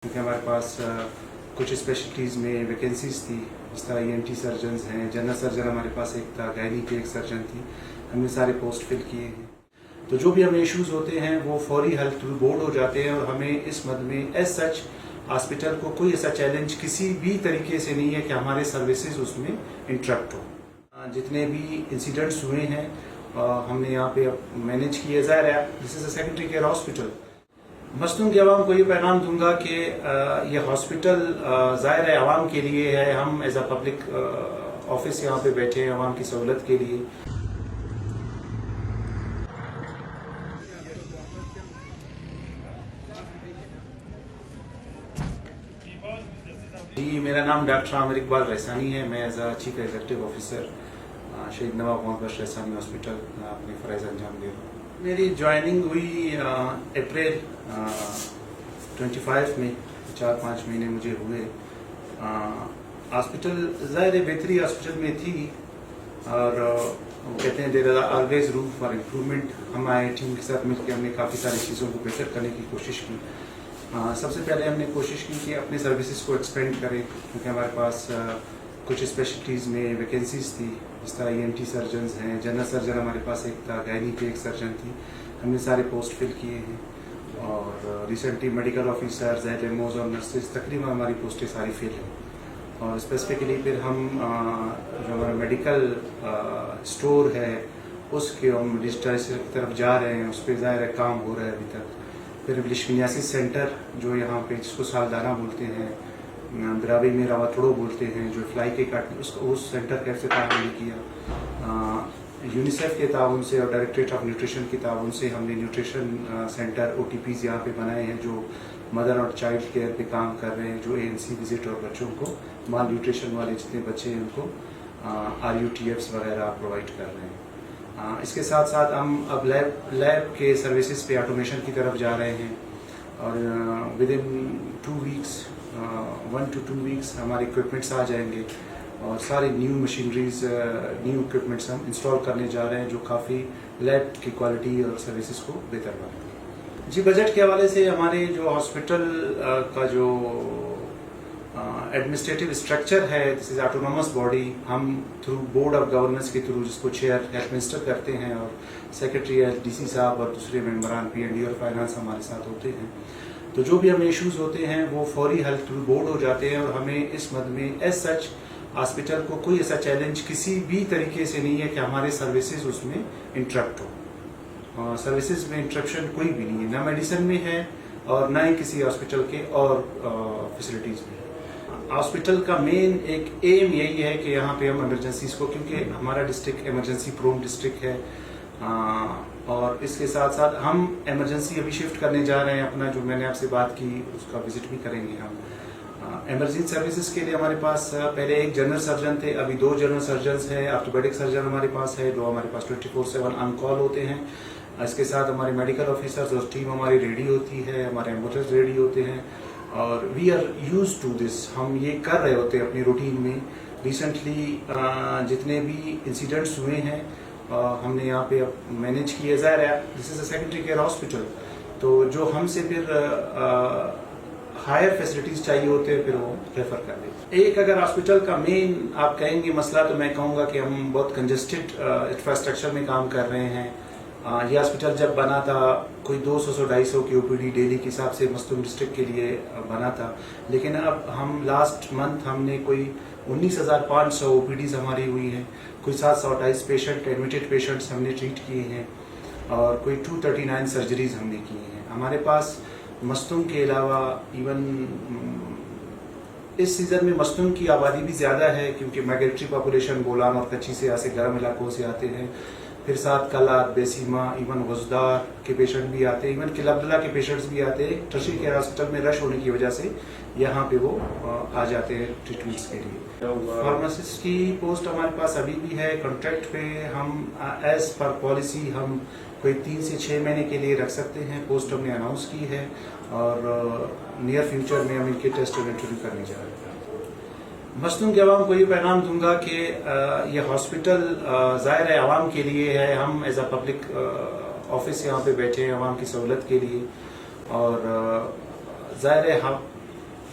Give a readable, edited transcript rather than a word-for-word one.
کیونکہ ہمارے پاس کچھ اسپیشلٹیز میں ویکینسیز تھی، جس طرح ENT سرجنز ہیں، جنرل سرجن ہمارے پاس ایک تھا، گائنی کی ایک سرجن تھی، ہم نے سارے پوسٹ فل کیے ہیں۔ تو جو بھی ہمیں ایشوز ہوتے ہیں وہ فوری حل تھرو بورڈ ہو جاتے ہیں، اور ہمیں اس مد میں ایز سچ ہاسپٹل کو کوئی ایسا چیلنج کسی بھی طریقے سے نہیں ہے کہ ہمارے سروسز اس میں انٹرپٹ ہو۔ جتنے بھی انسیڈنٹس ہوئے ہیں ہم نے یہاں پہ مینیج کیے۔ ظاہر ہے دس از اے سیکنڈری کیئر ہاسپٹل۔ مستون کے عوام کو یہ پیغام دوں گا کہ یہ ہاسپٹل ظاہر ہے عوام کے لیے ہے، ہم ایز اے پبلک آفس یہاں پہ بیٹھے ہیں عوام کی سہولت کے لیے۔ جی، میرا نام ڈاکٹر عامر اقبال ریحسانی ہے، میں as a chief executive officer شہید نواب محمد بخش ریحسانی ہاسپٹل اپنے فرائض انجام دے رہا ہوں۔ میری جوائننگ ہوئی اپریل 25 میں، 4-5 مہینے مجھے ہوئے۔ ہاسپٹل ظاہر بہتری ہاسپٹل میں تھی، اور وہ کہتے ہیں there are always room for improvement. ہم آئے ٹیم کے ساتھ مل کے ہم نے کافی ساری چیزوں کو بہتر کرنے کی کوشش کی۔ سب سے پہلے ہم نے کوشش کی کہ اپنے سروسز کو ایکسپینڈ کریں، کیونکہ ہمارے پاس کچھ اسپیشلٹیز میں ویکینسیز تھی، جس طرح ENT سرجنز ہیں، جنرل سرجن ہمارے پاس ایک تھا، گائنی کی ایک سرجن تھی، ہم نے سارے پوسٹ فل کیے ہیں۔ اور ریسنٹلی میڈیکل آفیسرز، LMOs اور نرسز، تقریباً ہماری پوسٹیں ساری فل ہیں۔ اور اسپیسیفکلی پھر ہم جو ہمارا میڈیکل اسٹور ہے اس کے ہم ڈیجیٹائزیشن کی طرف جا رہے ہیں، اس پہ ظاہر ہے کام ہو رہا ہے ابھی تک۔ پھر لیشمینیاسس سینٹر جو یہاں پہ جس کو سالدانہ بولتے ہیں، براوی میں راواتڑو بولتے ہیں، جو فلائی کے کاٹ اس سینٹر کا افتتاح ہم نے کیا۔ یونیسیف کے تعاون سے اور ڈائریکٹریٹ آف نیوٹریشن کے تعاون سے ہم نے نیوٹریشن سینٹر OTPs یہاں پہ بنائے ہیں، جو مدر اور چائلڈ کیئر پہ کام کر رہے ہیں، جو ANC وزٹ اور بچوں کو مال نیوٹریشن والے جتنے بچے ہیں ان کو RUTFs وغیرہ پرووائڈ کر رہے ہیں۔ اس کے ساتھ ساتھ ہم اب لیب کے سروسز پہ آٹومیشن کی طرف جا رہے ہیں، اور ودن 2 ویکس 1 to 2 ویکس ہمارے اکوپمنٹس آ جائیں گے، اور سارے نیو مشینریز، نیو اکوپمنٹس ہم انسٹال کرنے جا رہے ہیں، جو کافی لیب کی کوالٹی اور سروسز کو بہتر بنائیں گے۔ جی، بجٹ کے حوالے سے ہمارے جو ہاسپٹل کا جو ایڈمنسٹریٹو اسٹرکچر ہے، دس از آٹونومس باڈی، ہم تھرو بورڈ آف گورننس کے تھرو جس کو چیئر ہیلتھ منسٹر کرتے ہیں، اور سیکرٹری DC صاحب اور دوسرے ممبران PND اور فائنانس ہمارے ساتھ ہوتے ہیں۔ تو جو بھی ہمیں ایشوز ہوتے ہیں وہ فوری حل تھرو بورڈ ہو جاتے ہیں، اور ہمیں اس مد میں ایز سچ ہاسپٹل کو کوئی ایسا چیلنج کسی بھی طریقے سے نہیں ہے کہ ہمارے سروسز اس میں انٹرپٹ ہو۔ سروسز میں انٹرپشن کوئی بھی نہیں ہے، نہ میڈیسن میں ہے اور نہ ہی کسی ہاسپٹل کے اور فیسلٹیز میں۔ ہاسپٹل کا مین ایک ایم یہی ہے کہ یہاں پہ ہم ایمرجنسیز کو، کیونکہ ہمارا ڈسٹرکٹ ایمرجنسی پرون ڈسٹرکٹ ہے، اور اس کے ساتھ ساتھ ہم ایمرجنسی ابھی شفٹ کرنے جا رہے ہیں اپنا، جو میں نے آپ سے بات کی اس کا وزٹ بھی کریں گے ہم۔ ایمرجنسی سروسز کے لیے ہمارے پاس پہلے ایک جنرل سرجن تھے، ابھی 2 جنرل سرجنز ہیں، آرتھوپیڈک سرجن ہمارے پاس ہے، جو ہمارے پاس 24/7 آن کال ہوتے ہیں۔ اس کے ساتھ ہمارے میڈیکل آفیسرز اور ٹیم ہماری ریڈی ہوتی ہے، ہمارے ایمبولینس ریڈی ہوتے ہیں، اور we are used to this, ہم یہ کر رہے ہوتے ہیں اپنی روٹین میں۔ ریسنٹلی جتنے بھی انسیڈنٹس ہوئے ہیں ہم نے یہاں پہ مینیج کیے۔ ظاہر ہے دس از اے سیکنڈری کیئر ہاسپٹل، تو جو ہم سے پھر ہائر فیسلٹیز چاہیے ہوتے ہیں پھر وہ ریفر کر دیتے ہیں۔ ایک اگر ہاسپٹل کا مین آپ کہیں گے مسئلہ، تو میں کہوں گا کہ ہم بہت کنجسٹڈ انفراسٹرکچر میں کام کر رہے ہیں۔ یہ ہاسپٹل جب بنا تھا کوئی 200-250 کی OPD ڈیلی کے حساب سے مستون ڈسٹرکٹ کے لیے بنا تھا، لیکن اب ہم لاسٹ منتھ ہم نے کوئی 19,500 OPDs ہماری ہوئی ہیں، کوئی 728 پیشنٹ ایڈمیٹڈ پیشنٹس ہم نے ٹریٹ کیے ہیں، اور کوئی 239 سرجریز ہم نے کی ہیں۔ ہمارے پاس مستون کے علاوہ ایون اس سیزن میں مستون کی آبادی بھی زیادہ ہے، کیونکہ مائگریٹری پاپولیشن بولان اور کچی سے ایسے گرم علاقوں سے آتے ہیں، پھر ساتھ کلات، بیسیما، ایون غزدار کے پیشنٹ بھی آتے ہیں، ایون قلعہ عبداللہ کے پیشنٹس بھی آتے ہیں۔ ٹرشری کیئر ہاسپٹل میں رش ہونے کی وجہ سے یہاں پہ وہ آ جاتے ہیں ٹریٹمنٹس کے لیے۔ فارماسسٹ کی پوسٹ ہمارے پاس ابھی بھی ہے کانٹریکٹ پہ، ہم ایز پر پالیسی ہم کوئی 3 سے 6 مہینے کے لیے رکھ سکتے ہیں۔ پوسٹ ہم نے اناؤنس کی ہے، اور نیئر فیوچر میں ہم ان کے ٹیسٹ اور انٹرویو کرنے جا رہے ہیں۔ مستون کے عوام کو یہ پیغام دوں گا کہ یہ ہاسپٹل ظاہر ہے عوام کے لیے ہے، ہم ایز اے پبلک آفس یہاں پہ بیٹھے ہیں عوام کی سہولت کے لیے، اور ظاہر ہے